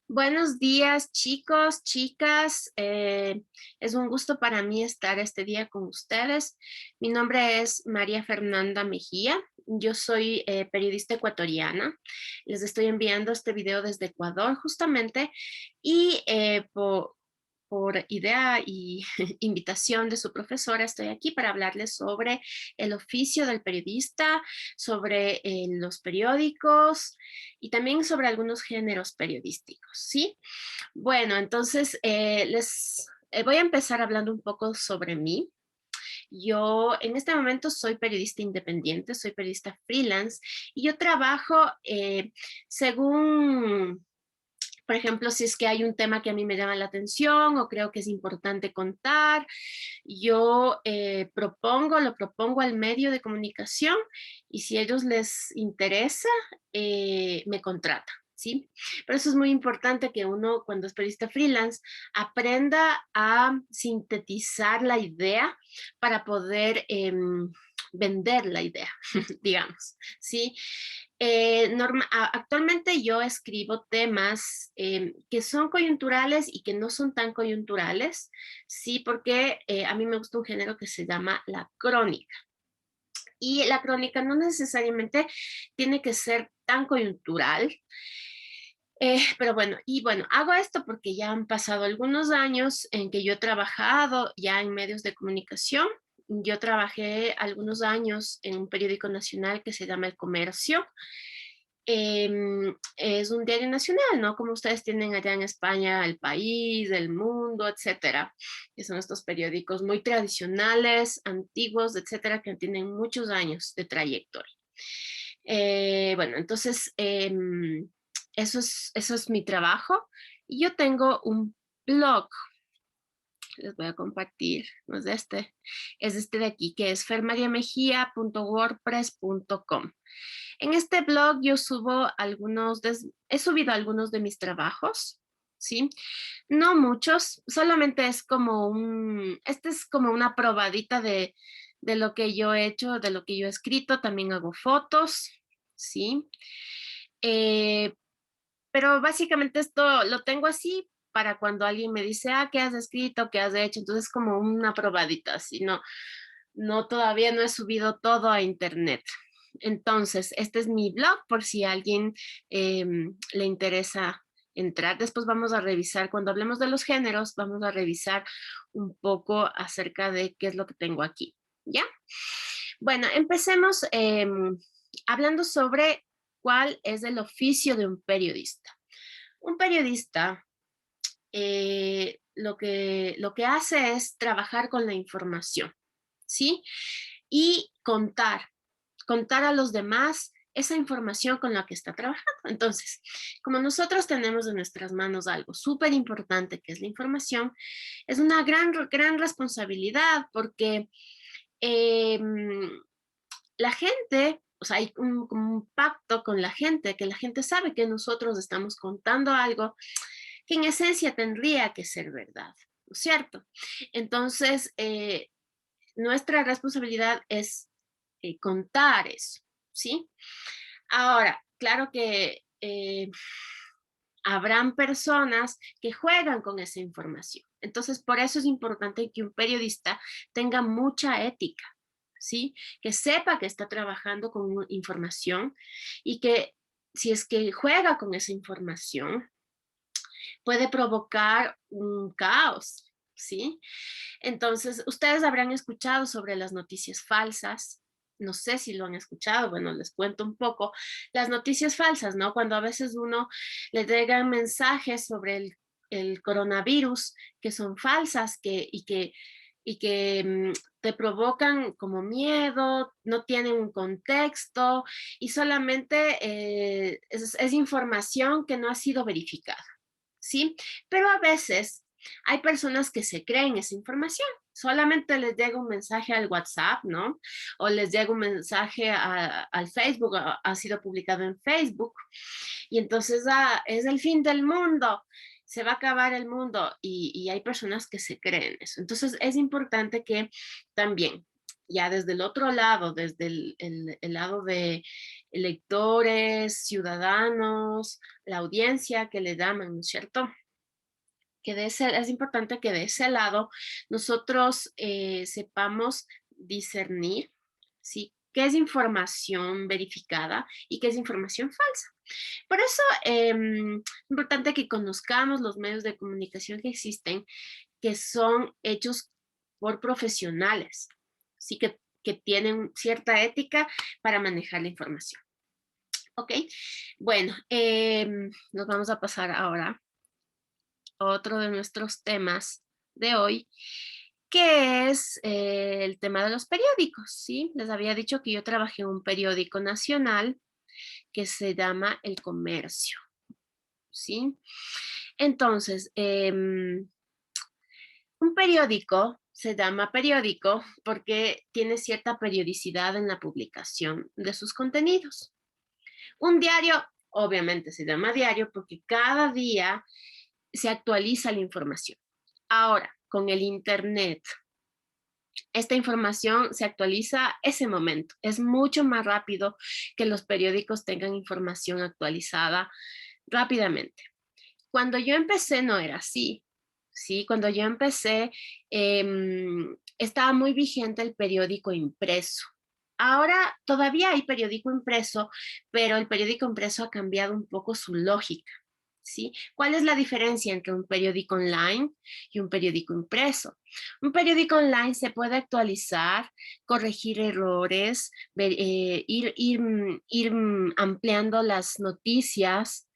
Buenos días, chicos, chicas. Es un gusto para mí estar este día con ustedes. Mi nombre es María Fernanda Mejía. Yo soy periodista ecuatoriana. Les estoy enviando este video desde Ecuador justamente y por idea y invitación de su profesora, estoy aquí para hablarles sobre el oficio del periodista, sobre los periódicos y también sobre algunos géneros periodísticos, ¿sí? Bueno, entonces les voy a empezar hablando un poco sobre mí. Yo en este momento soy periodista independiente, soy periodista freelance y yo trabajo según, por ejemplo, si es que hay un tema que a mí me llama la atención o creo que es importante contar, yo lo propongo al medio de comunicación y si a ellos les interesa, me contratan. ¿Sí? Pero eso es muy importante que uno, cuando es periodista freelance, aprenda a sintetizar la idea para poder vender la idea, digamos, ¿sí? Actualmente yo escribo temas que son coyunturales y que no son tan coyunturales, sí, porque a mí me gusta un género que se llama la crónica. Y la crónica no necesariamente tiene que ser tan coyuntural, pero bueno, y bueno, hago esto porque ya han pasado algunos años en que yo he trabajado ya en medios de comunicación. Yo trabajé algunos años en un periódico nacional que se llama El Comercio. Es un diario nacional, ¿no? Como ustedes tienen allá en España, El País, El Mundo, etcétera, que son estos periódicos muy tradicionales, antiguos, etcétera, que tienen muchos años de trayectoria. Bueno, entonces, eso es mi trabajo. Y yo tengo un blog, les voy a compartir, no es este de aquí, que es fermariamejia.wordpress.com. En este blog yo he subido algunos de mis trabajos, ¿sí? No muchos, solamente este es como una probadita de lo que yo he hecho, de lo que yo he escrito, también hago fotos, ¿sí? Eh, pero básicamente esto lo tengo así para cuando alguien me dice, ¿qué has escrito? ¿Qué has hecho? Entonces como una probadita, así, no, todavía no he subido todo a internet. Entonces, este es mi blog por si a alguien le interesa entrar. Después vamos a revisar, cuando hablemos de los géneros, vamos a revisar un poco acerca de qué es lo que tengo aquí. ¿Ya? Bueno, empecemos hablando sobre cuál es el oficio de un periodista. Un periodista lo que hace es trabajar con la información, ¿sí? Y contar a los demás esa información con la que está trabajando. Entonces, como nosotros tenemos en nuestras manos algo súper importante que es la información, es una gran responsabilidad porque eh, la gente, o sea, hay como un pacto con la gente, que la gente sabe que nosotros estamos contando algo que en esencia tendría que ser verdad, ¿no es cierto? Entonces, nuestra responsabilidad es contar eso, ¿sí? Ahora, claro que habrán personas que juegan con esa información. Entonces, por eso es importante que un periodista tenga mucha ética, ¿sí? Que sepa que está trabajando con información y que si es que juega con esa información, puede provocar un caos, ¿sí? Entonces, ustedes habrán escuchado sobre las noticias falsas. No sé si lo han escuchado, bueno, les cuento un poco. Las noticias falsas, ¿no? Cuando a veces uno le llegan mensajes sobre el coronavirus que son falsas y que te provocan como miedo, no tienen un contexto y solamente es información que no ha sido verificada. ¿Sí? Pero a veces hay personas que se creen esa información. Solamente les llega un mensaje al WhatsApp, ¿no? O les llega un mensaje al Facebook, ha sido publicado en Facebook, y entonces es el fin del mundo, se va a acabar el mundo, y hay personas que se creen eso. Entonces es importante que también ya desde el otro lado, desde el lado de electores, ciudadanos, la audiencia que le llaman, ¿no es cierto? Es importante que de ese lado nosotros sepamos discernir, ¿sí? Qué es información verificada y qué es información falsa. Por eso es importante que conozcamos los medios de comunicación que existen, que son hechos por profesionales, ¿sí? Que tienen cierta ética para manejar la información. ¿Ok? Bueno, nos vamos a pasar ahora otro de nuestros temas de hoy, que es el tema de los periódicos, ¿sí? Les había dicho que yo trabajé en un periódico nacional que se llama El Comercio, ¿sí? Entonces, un periódico se llama periódico porque tiene cierta periodicidad en la publicación de sus contenidos. Un diario, obviamente, se llama diario porque cada día se actualiza la información. Ahora, con el Internet, esta información se actualiza ese momento. Es mucho más rápido que los periódicos tengan información actualizada rápidamente. Cuando yo empecé no era así, ¿sí? Cuando yo empecé estaba muy vigente el periódico impreso. Ahora todavía hay periódico impreso, pero el periódico impreso ha cambiado un poco su lógica. ¿Sí? ¿Cuál es la diferencia entre un periódico online y un periódico impreso? Un periódico online se puede actualizar, corregir errores, ir ampliando las noticias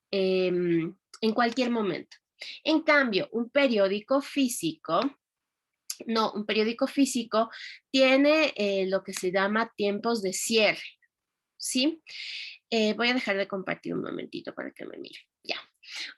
en cualquier momento. En cambio, un periódico físico tiene lo que se llama tiempos de cierre, ¿sí? Voy a dejar de compartir un momentito para que me mire. Ya.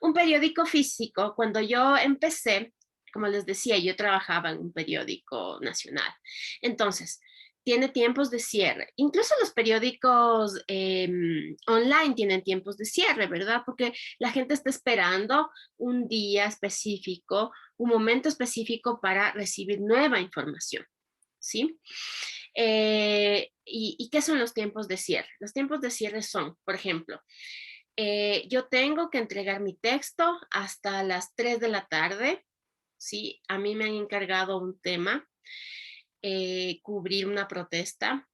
Un periódico físico, cuando yo empecé, como les decía, yo trabajaba en un periódico nacional. Entonces, tiene tiempos de cierre. Incluso los periódicos online tienen tiempos de cierre, ¿verdad? Porque la gente está esperando un día específico, un momento específico para recibir nueva información, ¿sí? ¿Y qué son los tiempos de cierre? Los tiempos de cierre son, por ejemplo, yo tengo que entregar mi texto hasta las 3 de la tarde, ¿sí? A mí me han encargado un tema, cubrir una protesta,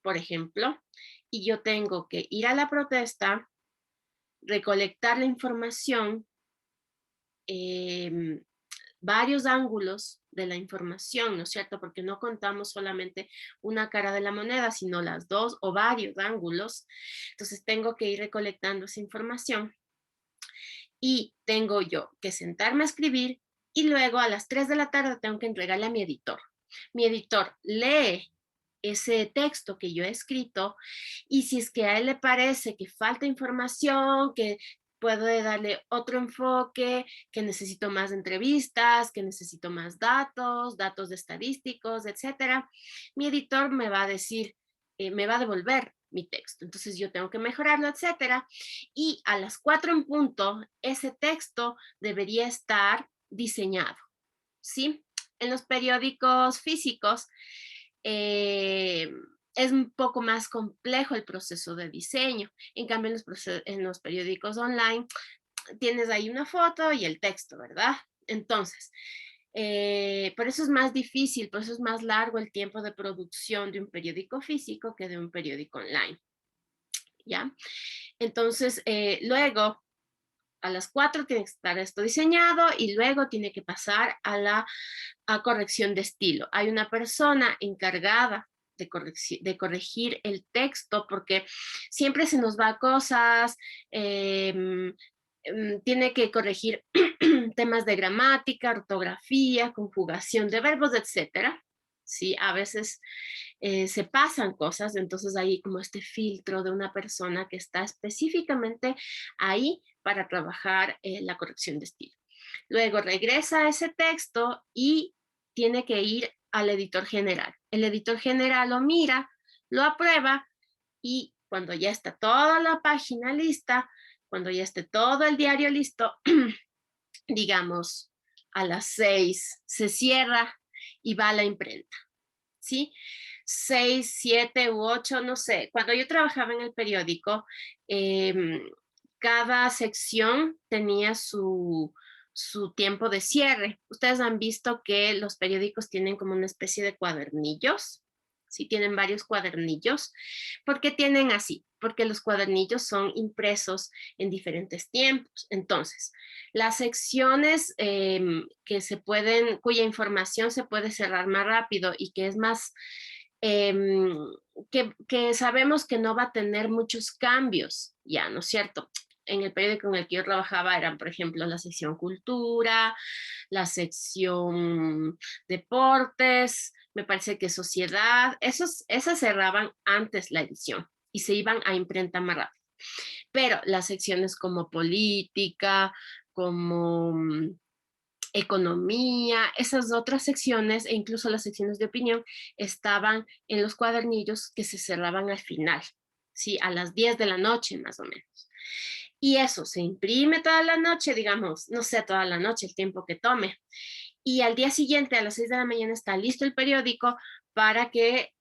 por ejemplo, y yo tengo que ir a la protesta, recolectar la información, eh, varios ángulos de la información, ¿no es cierto? Porque no contamos solamente una cara de la moneda, sino las dos o varios ángulos. Entonces tengo que ir recolectando esa información y tengo yo que sentarme a escribir y luego a las 3 de la tarde tengo que entregarle a mi editor. Mi editor lee ese texto que yo he escrito y si es que a él le parece que falta información, que puede darle otro enfoque, que necesito más entrevistas, que necesito más datos, datos estadísticos, etcétera, mi editor me va a decir, me va a devolver mi texto. Entonces yo tengo que mejorarlo, etcétera. Y a las 4 en punto, ese texto debería estar diseñado, ¿sí? En los periódicos físicos eh, es un poco más complejo el proceso de diseño. En cambio, en los periódicos online tienes ahí una foto y el texto, ¿verdad? Entonces, por eso es más difícil, por eso es más largo el tiempo de producción de un periódico físico que de un periódico online, ¿ya? Entonces, luego a las 4 tiene que estar esto diseñado y luego tiene que pasar a la corrección de estilo. Hay una persona encargada de corregir el texto porque siempre se nos va cosas, tiene que corregir temas de gramática, ortografía, conjugación de verbos, etcétera. Sí, a veces se pasan cosas, entonces hay como este filtro de una persona que está específicamente ahí para trabajar la corrección de estilo. Luego regresa a ese texto y tiene que ir al editor general. El editor general lo mira, lo aprueba y cuando ya está toda la página lista, cuando ya esté todo el diario listo, digamos a las 6 se cierra y va a la imprenta. ¿sí? 6, 7 u 8, no sé. Cuando yo trabajaba en el periódico, cada sección tenía su tiempo de cierre. Ustedes han visto que los periódicos tienen como una especie de cuadernillos, sí, tienen varios cuadernillos. ¿Por qué tienen así? Porque los cuadernillos son impresos en diferentes tiempos. Entonces, las secciones que se pueden, cuya información se puede cerrar más rápido y que es más, que sabemos que no va a tener muchos cambios, ya, ¿no es cierto? En el periódico en el que yo trabajaba eran, por ejemplo, la sección cultura, la sección deportes, me parece que sociedad, esas cerraban antes la edición y se iban a imprenta más rápido. Pero las secciones como política, como economía, esas otras secciones e incluso las secciones de opinión estaban en los cuadernillos que se cerraban al final, ¿sí? A las 10 de la noche más o menos. Y eso se imprime toda la noche, digamos, no sé, toda la noche, el tiempo que tome. Y al día siguiente, a las 6 de la mañana, está listo el periódico para que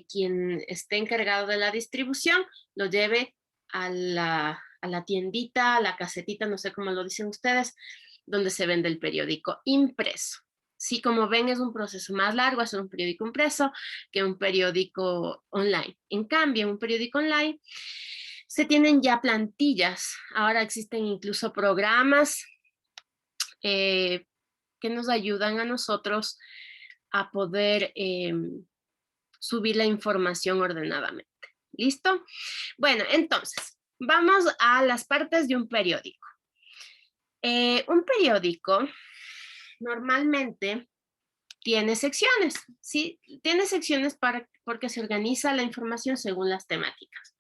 quien esté encargado de la distribución lo lleve a la tiendita, a la casetita, no sé cómo lo dicen ustedes, donde se vende el periódico impreso. Sí, como ven, es un proceso más largo hacer un periódico impreso que un periódico online. En cambio, en un periódico online se tienen ya plantillas. Ahora existen incluso programas eh, que nos ayudan a nosotros a poder subir la información ordenadamente. ¿Listo? Bueno, entonces, vamos a las partes de un periódico. Un periódico normalmente tiene secciones, ¿sí? Tiene secciones porque se organiza la información según las temáticas.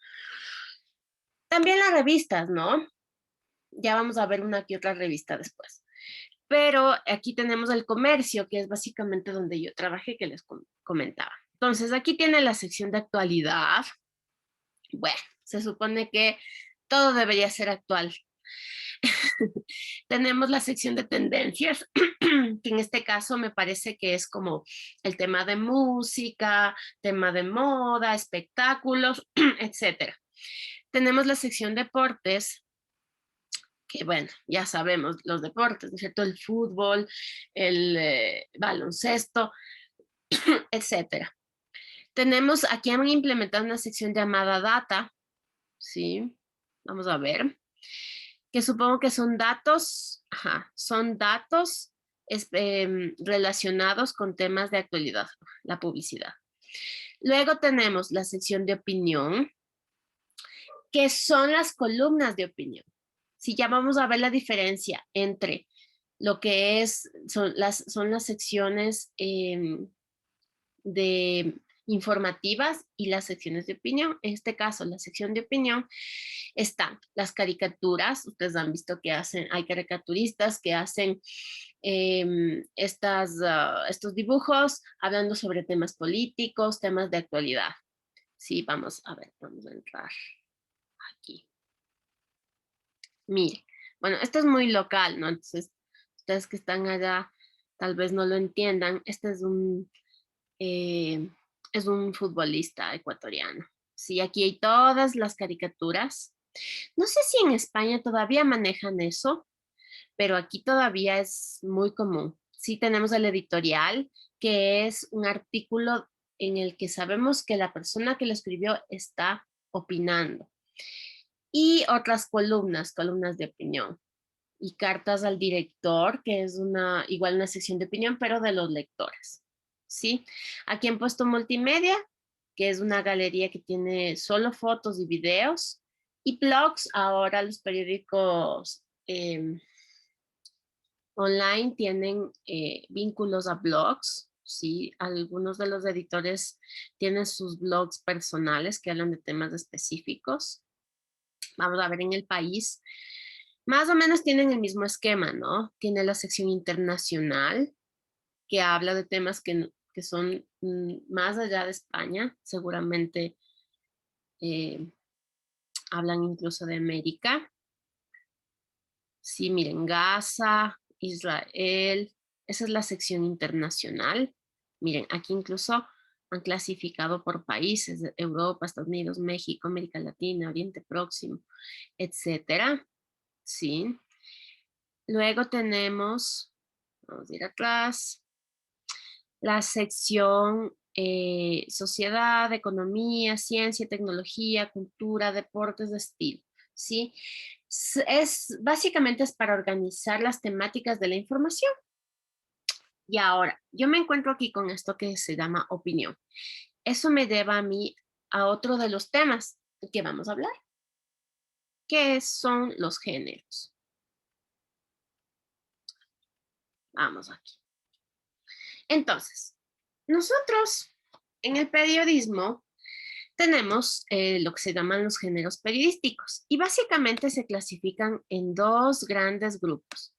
También las revistas, ¿no? Ya vamos a ver una que otra revista después. Pero aquí tenemos el comercio, que es básicamente donde yo trabajé, que les comentaba. Entonces, aquí tiene la sección de actualidad. Bueno, se supone que todo debería ser actual. Tenemos la sección de tendencias, que en este caso me parece que es como el tema de música, tema de moda, espectáculos, etcétera. Tenemos la sección deportes, que bueno, ya sabemos los deportes, ¿no es cierto? El fútbol, el baloncesto, etcétera. Tenemos, aquí han implementado una sección llamada data, ¿sí? Vamos a ver, que supongo que son datos, ajá, son datos relacionados con temas de actualidad, la publicidad. Luego tenemos la sección de opinión, que son las columnas de opinión. Si ya vamos a ver la diferencia entre lo que son las secciones de informativas y las secciones de opinión. En este caso, la sección de opinión están las caricaturas. Ustedes han visto que hay caricaturistas que hacen estos dibujos hablando sobre temas políticos, temas de actualidad. Sí, vamos a ver, vamos a entrar aquí. Mire, bueno, esto es muy local, ¿no? Entonces, ustedes que están allá tal vez no lo entiendan. Este es un futbolista ecuatoriano. Sí, aquí hay todas las caricaturas. No sé si en España todavía manejan eso, pero aquí todavía es muy común. Sí tenemos el editorial, que es un artículo en el que sabemos que la persona que lo escribió está opinando. Y otras columnas de opinión. Y cartas al director, que es igual una sección de opinión, pero de los lectores. ¿Sí? Aquí han puesto multimedia, que es una galería que tiene solo fotos y videos. Y blogs, ahora los periódicos online tienen vínculos a blogs, ¿sí? Algunos de los editores tienen sus blogs personales que hablan de temas específicos. Vamos a ver en el país. Más o menos tienen el mismo esquema, ¿no? Tiene la sección internacional que habla de temas que son más allá de España, seguramente eh, hablan incluso de América. Sí, miren, Gaza, Israel, esa es la sección internacional. Miren, aquí incluso Han clasificado por países, Europa, Estados Unidos, México, América Latina, Oriente Próximo, etcétera. Sí. Luego tenemos, vamos a ir atrás, la sección sociedad, economía, ciencia, tecnología, cultura, deportes de estilo, ¿sí? Básicamente es para organizar las temáticas de la información. Y ahora, yo me encuentro aquí con esto que se llama opinión. Eso me lleva a mí a otro de los temas que vamos a hablar, que son los géneros. Vamos aquí. Entonces, nosotros en el periodismo tenemos lo que se llaman los géneros periodísticos y básicamente se clasifican en dos grandes grupos,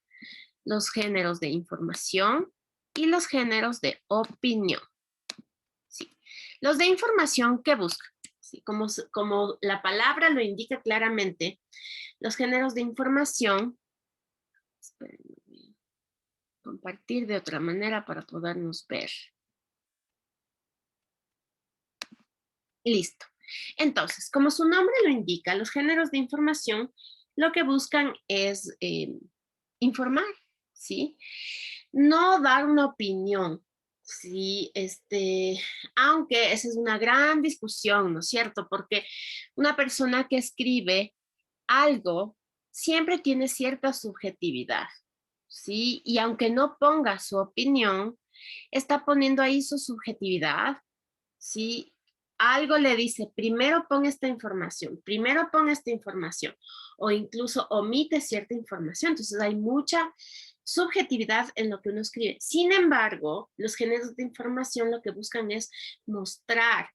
los géneros de información y los géneros de opinión. Sí. Los de información, ¿qué buscan? Sí, como la palabra lo indica claramente, los géneros de información, espérenme, voy a compartir de otra manera para podernos ver. Listo. Entonces, como su nombre lo indica, los géneros de información lo que buscan es informar, ¿sí? No dar una opinión, ¿sí? Aunque esa es una gran discusión, ¿no es cierto? Porque una persona que escribe algo siempre tiene cierta subjetividad, ¿sí? Y aunque no ponga su opinión, está poniendo ahí su subjetividad, ¿sí? Algo le dice, primero pon esta información, o incluso omite cierta información. Entonces hay mucha subjetividad en lo que uno escribe. Sin embargo, los géneros de información lo que buscan es mostrar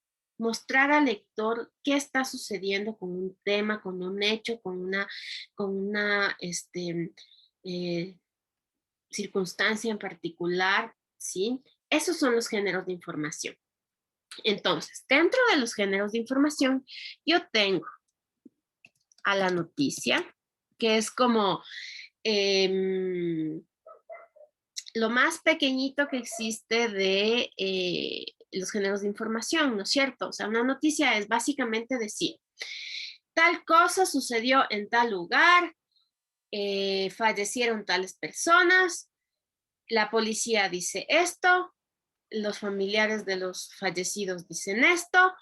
al lector qué está sucediendo con un tema, con un hecho, con una eh, circunstancia en particular, ¿sí? Esos son los géneros de información. Entonces, dentro de los géneros de información, yo tengo a la noticia, que es como lo más pequeñito que existe de los géneros de información, ¿no es cierto? O sea, una noticia es básicamente decir, tal cosa sucedió en tal lugar, fallecieron tales personas, la policía dice esto, los familiares de los fallecidos dicen esto,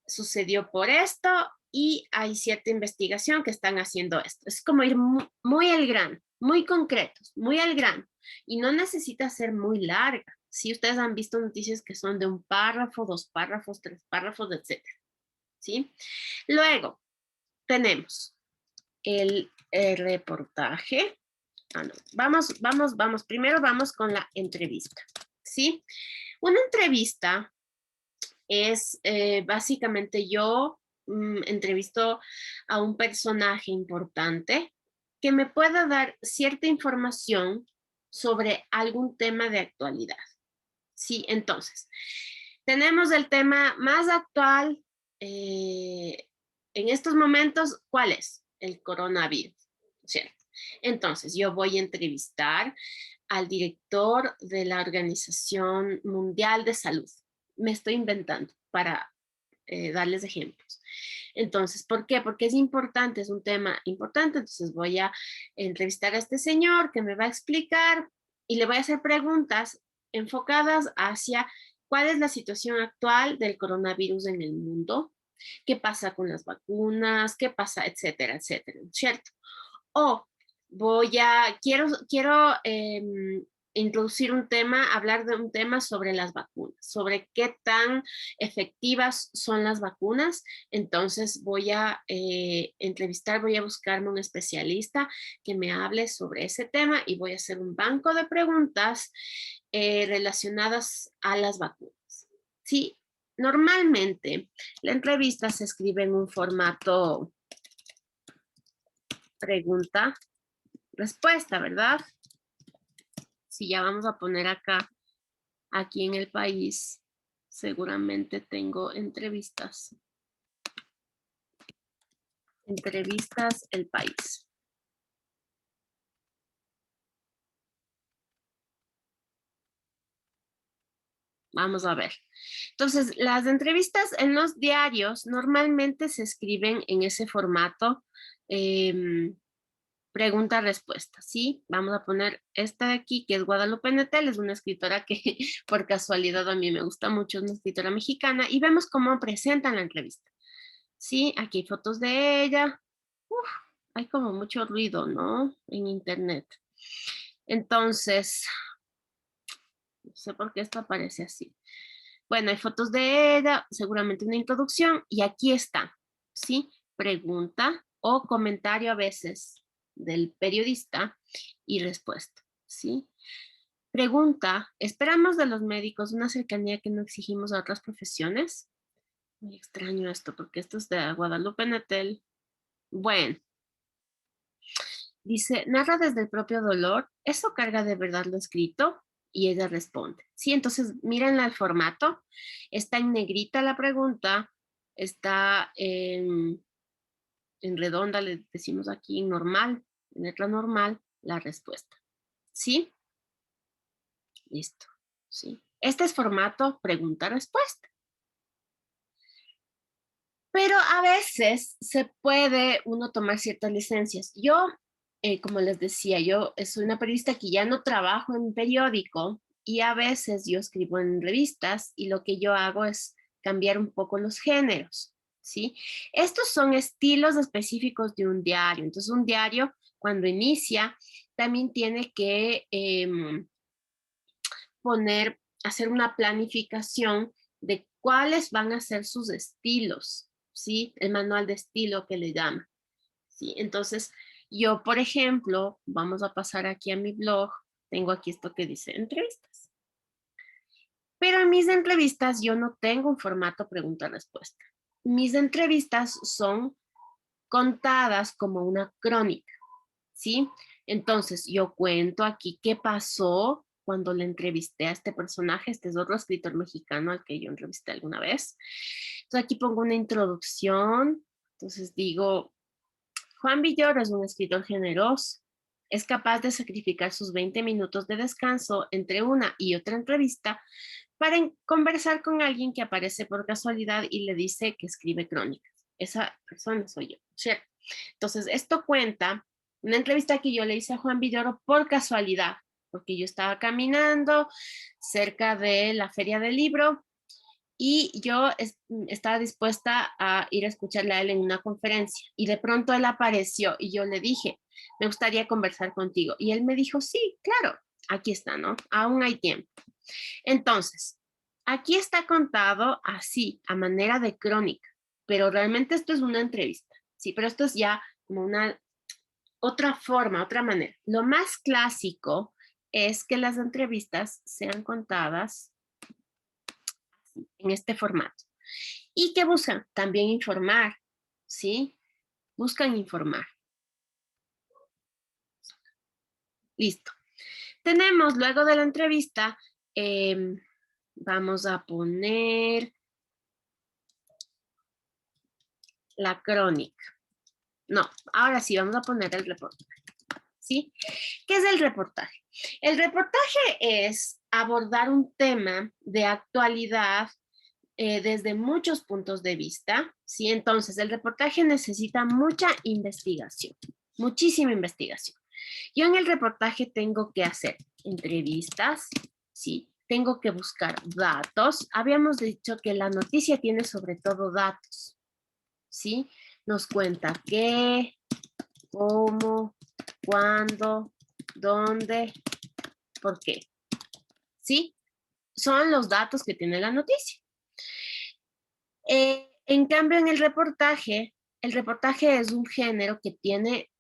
sucedió por esto y hay cierta investigación que están haciendo esto. Es como ir muy al grano, muy concretos, muy al grano y no necesita ser muy larga. Si ustedes han visto noticias que son de un párrafo, dos párrafos, tres párrafos, etcétera. ¿Sí? Luego tenemos el reportaje. No. Vamos. Primero vamos con la entrevista. ¿Sí? Una entrevista es básicamente yo entrevisto a un personaje importante que me pueda dar cierta información sobre algún tema de actualidad. Sí, entonces, tenemos el tema más actual en estos momentos, ¿cuál es? El coronavirus, ¿cierto? Entonces, yo voy a entrevistar al director de la Organización Mundial de Salud. Me estoy inventando para darles ejemplos. Entonces, ¿por qué? Porque es importante, es un tema importante, entonces voy a entrevistar a este señor que me va a explicar y le voy a hacer preguntas enfocadas hacia cuál es la situación actual del coronavirus en el mundo, qué pasa con las vacunas, qué pasa, etcétera, etcétera, ¿cierto? O quiero introducir un tema, hablar de un tema sobre las vacunas, sobre qué tan efectivas son las vacunas. Entonces voy a entrevistar, voy a buscarme un especialista que me hable sobre ese tema y voy a hacer un banco de preguntas relacionadas a las vacunas. Sí, normalmente la entrevista se escribe en un formato pregunta respuesta, ¿verdad? Si ya vamos a poner acá, aquí en el país, seguramente tengo entrevistas. Entrevistas el país. Vamos a ver. Entonces, las entrevistas en los diarios normalmente se escriben en ese formato, pregunta-respuesta, ¿sí? Vamos a poner esta de aquí, que es Guadalupe Nettel, es una escritora que por casualidad a mí me gusta mucho, es una escritora mexicana, y vemos cómo presentan la entrevista. Sí, aquí hay fotos de ella. Uf, hay como mucho ruido, ¿no? En internet. Entonces, no sé por qué esto aparece así. Bueno, hay fotos de ella, seguramente una introducción, y aquí está, ¿sí? Pregunta o comentario a veces del periodista y respuesta, ¿sí? Pregunta, ¿esperamos de los médicos una cercanía que no exigimos a otras profesiones? Muy extraño esto, porque esto es de Guadalupe Nettel. Bueno, dice, narra desde el propio dolor, ¿eso carga de verdad lo escrito? Y ella responde, sí, entonces mírenla el formato, está en negrita la pregunta, está en redonda, le decimos aquí, en normal, en letra normal, la respuesta. ¿Sí? Listo. ¿Sí? Este es formato pregunta-respuesta. Pero a veces se puede uno tomar ciertas licencias. Yo, como les decía, yo soy una periodista que ya no trabajo en periódico y a veces yo escribo en revistas y lo que yo hago es cambiar un poco los géneros, ¿sí? Estos son estilos específicos de un diario. Entonces, un diario, cuando inicia, también tiene que hacer una planificación de cuáles van a ser sus estilos, ¿sí? El manual de estilo que le llaman, ¿sí? Entonces, yo, por ejemplo, vamos a pasar aquí a mi blog, tengo aquí esto que dice entrevistas. Pero en mis entrevistas yo no tengo un formato pregunta-respuesta. Mis entrevistas son contadas como una crónica, ¿sí? Entonces, yo cuento aquí qué pasó cuando le entrevisté a este personaje, este es otro escritor mexicano al que yo entrevisté alguna vez. Entonces, aquí pongo una introducción, entonces digo, Juan Villoro es un escritor generoso, es capaz de sacrificar sus 20 minutos de descanso entre una y otra entrevista para conversar con alguien que aparece por casualidad y le dice que escribe crónicas. Esa persona soy yo, ¿cierto? Entonces, esto cuenta una entrevista que yo le hice a Juan Villoro por casualidad, porque yo estaba caminando cerca de la Feria del Libro y yo estaba dispuesta a ir a escucharle a él en una conferencia y de pronto él apareció y yo le dije, me gustaría conversar contigo. Y él me dijo, sí, claro, aquí está, ¿no? Aún hay tiempo. Entonces, aquí está contado así, a manera de crónica, pero realmente esto es una entrevista, sí, pero esto es ya como una otra forma, otra manera. Lo más clásico es que las entrevistas sean contadas en este formato. ¿Y que buscan? También informar, ¿sí? Buscan informar. Listo. Tenemos luego de la entrevista, vamos a poner la crónica. No, ahora sí, vamos a poner el reportaje, ¿sí? ¿Qué es el reportaje? El reportaje es abordar un tema de actualidad desde muchos puntos de vista, ¿sí? Entonces, el reportaje necesita mucha investigación, muchísima investigación. Yo en el reportaje tengo que hacer entrevistas, ¿sí? Tengo que buscar datos. Habíamos dicho que la noticia tiene sobre todo datos, ¿sí? Nos cuenta qué, cómo, cuándo, dónde, por qué, ¿sí? Son los datos que tiene la noticia. En cambio, en el reportaje es un género que tiene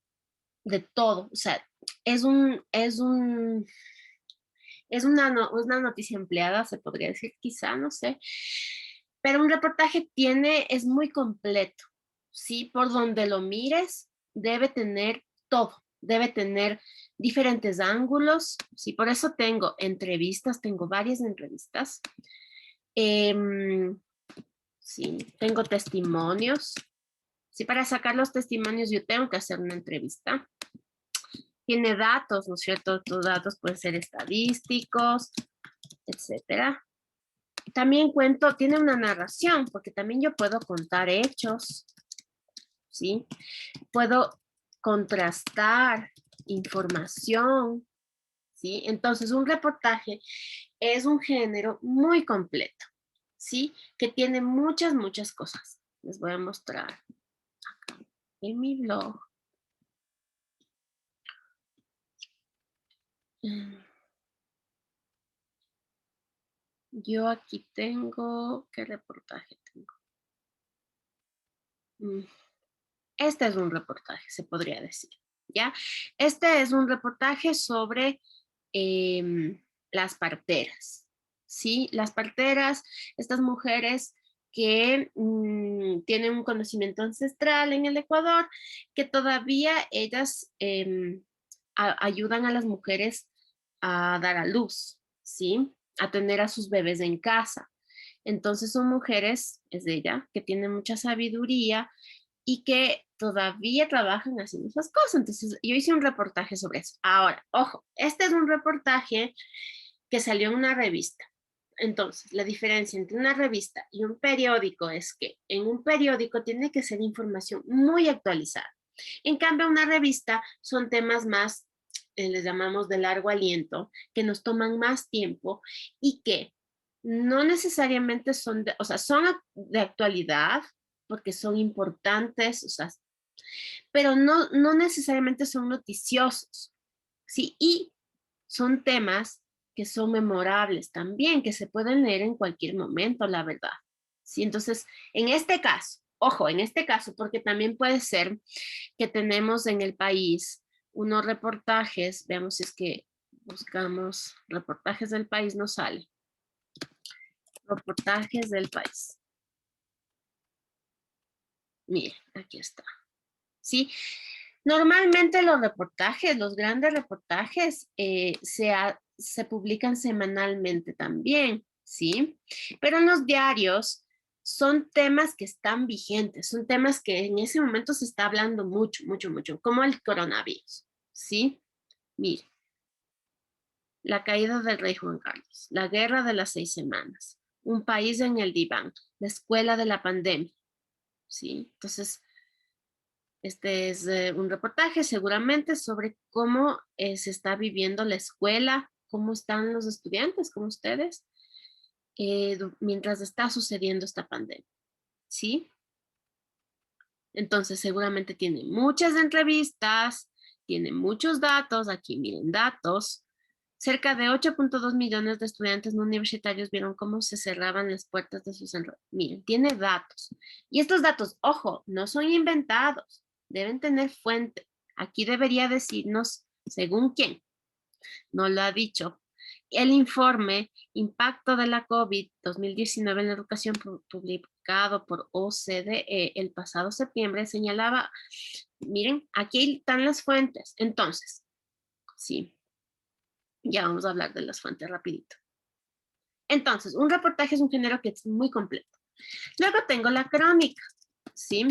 de todo, o sea, es un, es un, es una noticia empleada, se podría decir, quizá, no sé, pero un reportaje es muy completo, ¿sí? Por donde lo mires, debe tener todo, debe tener diferentes ángulos, ¿sí? Por eso tengo entrevistas, tengo varias entrevistas. Sí, tengo testimonios. Sí, para sacar los testimonios yo tengo que hacer una entrevista. Tiene datos, ¿no es cierto? Tus datos pueden ser estadísticos, etcétera. También tiene una narración, porque también yo puedo contar hechos, ¿sí? Puedo contrastar información, ¿sí? Entonces, un reportaje es un género muy completo, ¿sí? Que tiene muchas, muchas cosas. Les voy a mostrar acá en mi blog. Yo aquí tengo, ¿qué reportaje tengo? Este es un reportaje, se podría decir, ¿ya? Este es un reportaje sobre las parteras, ¿sí? Las parteras, estas mujeres que tienen un conocimiento ancestral en el Ecuador, que todavía ellas ayudan a las mujeres a dar a luz, ¿sí? A tener a sus bebés en casa. Entonces son mujeres, es de ella, que tienen mucha sabiduría y que todavía trabajan haciendo esas cosas. Entonces, yo hice un reportaje sobre eso. Ahora, ojo, este es un reportaje que salió en una revista. Entonces, la diferencia entre una revista y un periódico es que en un periódico tiene que ser información muy actualizada. En cambio, una revista son temas más, les llamamos de largo aliento, que nos toman más tiempo y que no necesariamente son de, o sea, son de actualidad porque son importantes, o sea, pero no necesariamente son noticiosos, ¿sí? Y son temas que son memorables también, que se pueden leer en cualquier momento, la verdad. ¿Sí? Entonces, en este caso, ojo, en este caso, porque también puede ser que tenemos en el país unos reportajes, veamos si es que buscamos reportajes del país, no sale. Reportajes del país. Mire, aquí está. ¿Sí? Normalmente los reportajes, los grandes reportajes, se publican semanalmente también, ¿sí? Pero en los diarios son temas que están vigentes, son temas que en ese momento se está hablando mucho, mucho, mucho, como el coronavirus, ¿sí? Mire, la caída del rey Juan Carlos, la guerra de las 6 semanas, un país en el diván, la escuela de la pandemia, ¿sí? Entonces, este es un reportaje seguramente sobre cómo se está viviendo la escuela, cómo están los estudiantes, como ustedes, mientras está sucediendo esta pandemia, ¿sí? Entonces seguramente tiene muchas entrevistas, tiene muchos datos, aquí miren datos. Cerca de 8.2 millones de estudiantes no universitarios vieron cómo se cerraban las puertas de sus enredos. Miren, tiene datos. Y estos datos, ojo, no son inventados, deben tener fuente. Aquí debería decirnos según quién, no lo ha dicho. El informe Impacto de la COVID 2019 en la educación publicado por OCDE el pasado septiembre señalaba, miren, aquí están las fuentes. Entonces, sí, ya vamos a hablar de las fuentes rapidito. Entonces, un reportaje es un género que es muy completo. Luego tengo la crónica, ¿sí?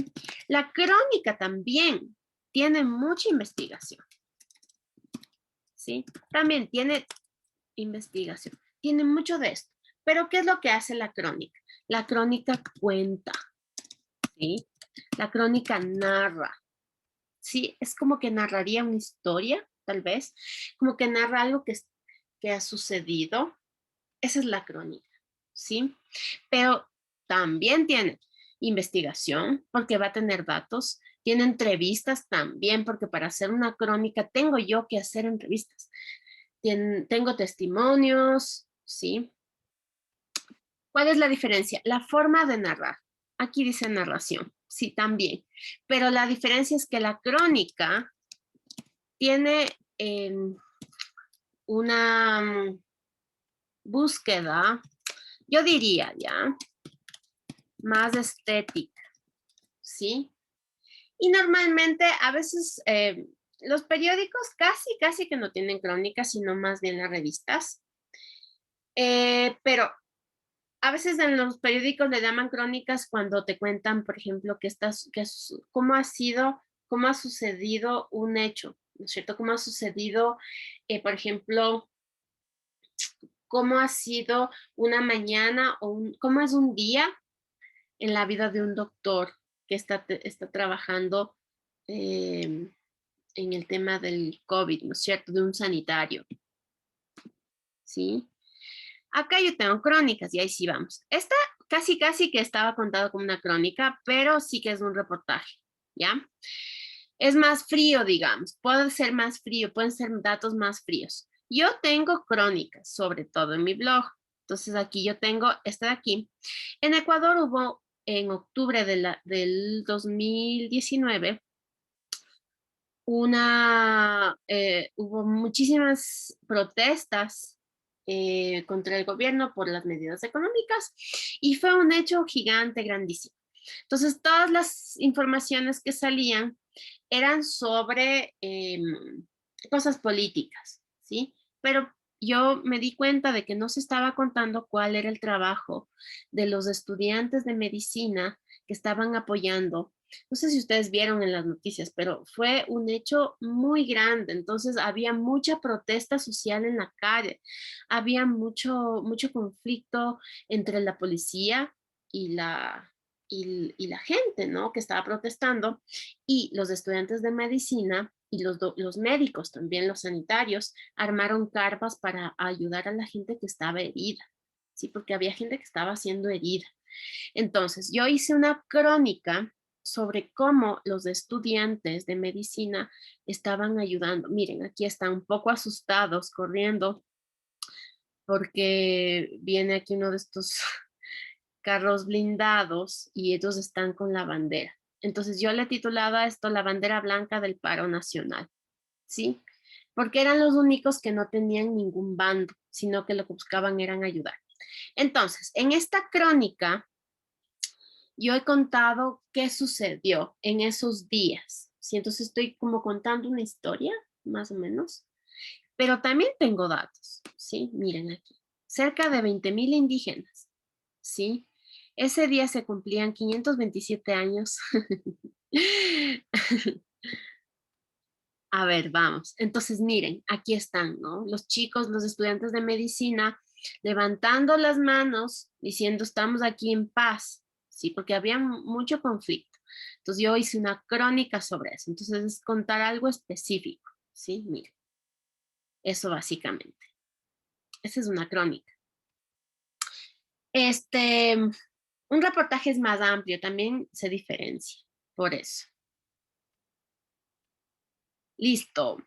La crónica también tiene mucha investigación, ¿sí? También tiene investigación, tiene mucho de esto. Pero, ¿qué es lo que hace la crónica? La crónica cuenta, ¿sí? La crónica narra, ¿sí? Es como que narraría una historia, tal vez, como que narra algo que ha sucedido. Esa es la crónica, ¿sí? Pero también tiene investigación, porque va a tener datos, tiene entrevistas también, porque para hacer una crónica tengo yo que hacer entrevistas. Tengo testimonios, ¿sí? ¿Cuál es la diferencia? La forma de narrar. Aquí dice narración, sí, también. Pero la diferencia es que la crónica tiene una búsqueda, yo diría ya, más estética, ¿sí? Y normalmente a veces los periódicos casi que no tienen crónicas, sino más bien las revistas. Pero a veces en los periódicos le llaman crónicas cuando te cuentan, por ejemplo, cómo ha sido, cómo ha sucedido un hecho, ¿no es cierto? Cómo ha sucedido, por ejemplo, cómo ha sido una mañana o cómo es un día en la vida de un doctor que está trabajando en el tema del COVID, ¿no es cierto? De un sanitario, ¿sí? Acá yo tengo crónicas y ahí sí vamos. Esta casi que estaba contado como una crónica, pero sí que es un reportaje, ¿ya? Es más frío, digamos. Puede ser más frío, pueden ser datos más fríos. Yo tengo crónicas, sobre todo en mi blog. Entonces aquí yo tengo esta de aquí. En Ecuador hubo en octubre del 2019 hubo muchísimas protestas contra el gobierno por las medidas económicas y fue un hecho gigante, grandísimo. Entonces, todas las informaciones que salían eran sobre cosas políticas, ¿sí? Pero yo me di cuenta de que no se estaba contando cuál era el trabajo de los estudiantes de medicina que estaban apoyando. No sé si ustedes vieron en las noticias, pero fue un hecho muy grande. Entonces había mucha protesta social en la calle, había mucho conflicto entre la policía y y la gente, ¿no? Que estaba protestando y los estudiantes de medicina y los médicos, también los sanitarios, armaron carpas para ayudar a la gente que estaba herida, ¿sí? Porque había gente que estaba siendo herida. Entonces, yo hice una crónica sobre cómo los estudiantes de medicina estaban ayudando. Miren, aquí están un poco asustados, corriendo, porque viene aquí uno de estos carros blindados y ellos están con la bandera. Entonces yo le he titulado a esto la bandera blanca del paro nacional, ¿sí? Porque eran los únicos que no tenían ningún bando, sino que lo que buscaban eran ayudar. Entonces, en esta crónica, yo he contado qué sucedió en esos días, ¿sí? Entonces estoy como contando una historia, más o menos, pero también tengo datos, ¿sí? Miren aquí, cerca de 20,000 indígenas, ¿sí? Ese día se cumplían 527 años. A ver, vamos. Entonces, miren, aquí están, ¿no? Los chicos, los estudiantes de medicina, levantando las manos, diciendo, estamos aquí en paz, ¿sí? Porque había mucho conflicto. Entonces, yo hice una crónica sobre eso. Entonces, es contar algo específico, ¿sí? Miren, eso básicamente. Esa es una crónica. Un reportaje es más amplio, también se diferencia, por eso. Listo.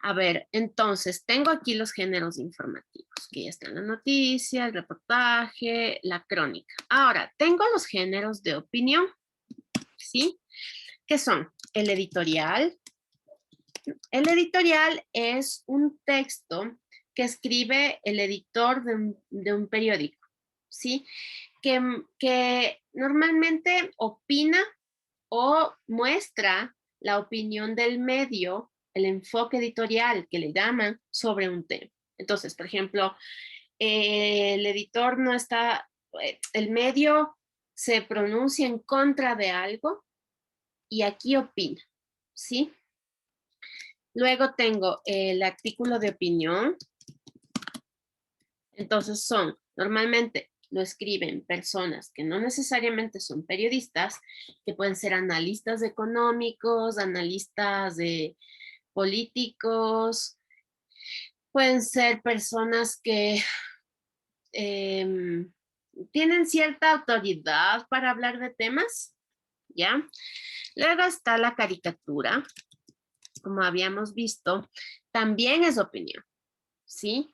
A ver, entonces, tengo aquí los géneros informativos, que ya están la noticia, el reportaje, la crónica. Ahora, tengo los géneros de opinión, ¿sí? ¿Qué son? El editorial. El editorial es un texto que escribe el editor de un periódico, ¿sí? Que normalmente opina o muestra la opinión del medio, el enfoque editorial que le llaman sobre un tema. Entonces, por ejemplo, el editor no está, el medio se pronuncia en contra de algo y aquí opina, ¿sí? Luego tengo el artículo de opinión. Entonces normalmente lo escriben personas que no necesariamente son periodistas, que pueden ser analistas económicos, analistas de políticos, pueden ser personas que em, tienen cierta autoridad para hablar de temas, ¿ya? Luego está la caricatura, como habíamos visto, también es opinión, ¿sí?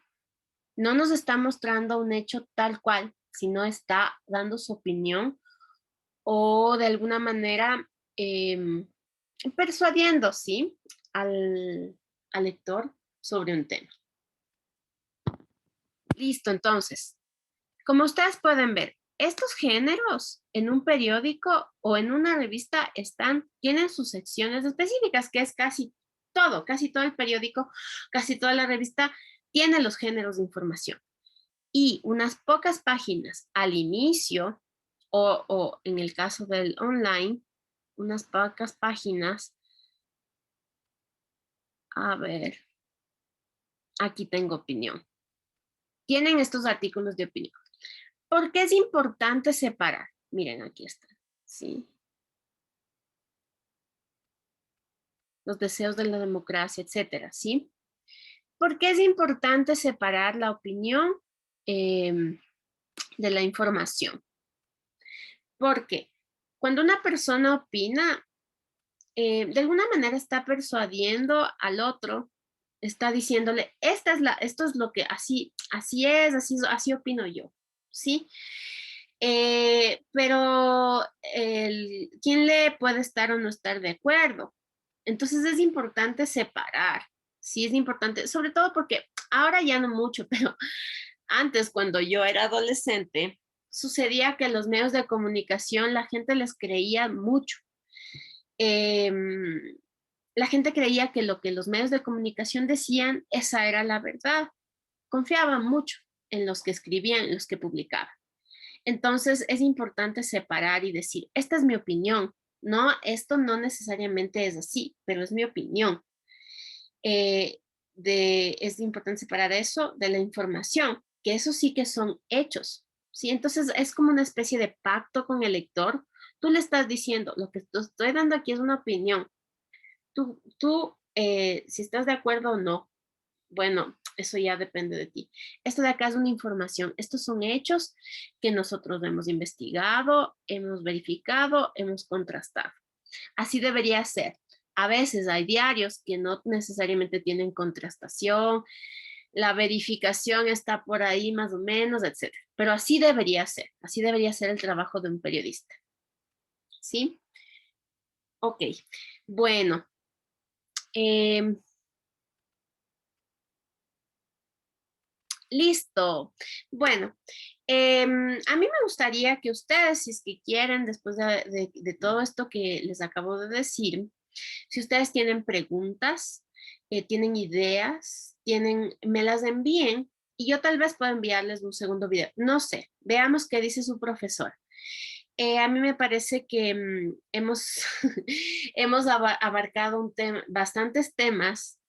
No nos está mostrando un hecho tal cual, sino está dando su opinión o de alguna manera em, persuadiendo, ¿sí? Al, al lector sobre un tema. Listo, entonces, como ustedes pueden ver, estos géneros en un periódico o en una revista tienen sus secciones específicas, que es casi todo el periódico, casi toda la revista tiene los géneros de información. Y unas pocas páginas al inicio, o en el caso del online, unas pocas páginas, a ver, aquí tengo opinión. tienen estos artículos de opinión. ¿Por qué es importante separar? Miren, aquí está, ¿sí? Los deseos de la democracia, etcétera, ¿sí? ¿Por qué es importante separar la opinión de la información? Porque cuando una persona opina, de alguna manera está persuadiendo al otro, está diciéndole, esto es lo que así es, así opino yo, ¿sí? Pero ¿quién le puede estar o no estar de acuerdo? Entonces es importante separar, sí es importante, sobre todo porque ahora ya no mucho, pero antes cuando yo era adolescente, sucedía que los medios de comunicación la gente les creía mucho. Em, la gente creía que lo que los medios de comunicación decían, esa era la verdad. Confiaban mucho en los que escribían, en los que publicaban. Entonces es importante separar y decir, esta es mi opinión. No, esto no necesariamente es así, pero es mi opinión. Es importante separar eso de la información, que eso sí que son hechos, ¿sí? Entonces es como una especie de pacto con el lector. Tú le estás diciendo, lo que te estoy dando aquí es una opinión. Si estás de acuerdo o no, bueno, eso ya depende de ti. Esto de acá es una información. Estos son hechos que nosotros hemos investigado, hemos verificado, hemos contrastado. Así debería ser. A veces hay diarios que no necesariamente tienen contrastación, la verificación está por ahí más o menos, etcétera. Pero así debería ser el trabajo de un periodista. ¿Sí? Ok. Bueno, eh, listo. Bueno, a mí me gustaría que ustedes, si es que quieren, después de todo esto que les acabo de decir, si ustedes tienen preguntas, tienen ideas, me las envíen y yo tal vez pueda enviarles un segundo video. No sé, veamos qué dice su profesor. A mí me parece que hemos abarcado bastantes temas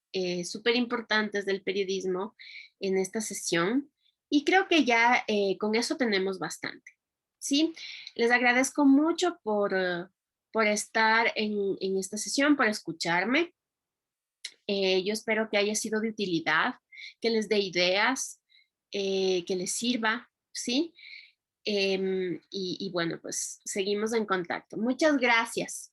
súper importantes del periodismo en esta sesión y creo que ya con eso tenemos bastante. ¿Sí? Les agradezco mucho por estar en esta sesión, por escucharme. Yo espero que haya sido de utilidad, que les dé ideas, que les sirva, ¿sí? Y bueno, pues seguimos en contacto. Muchas gracias.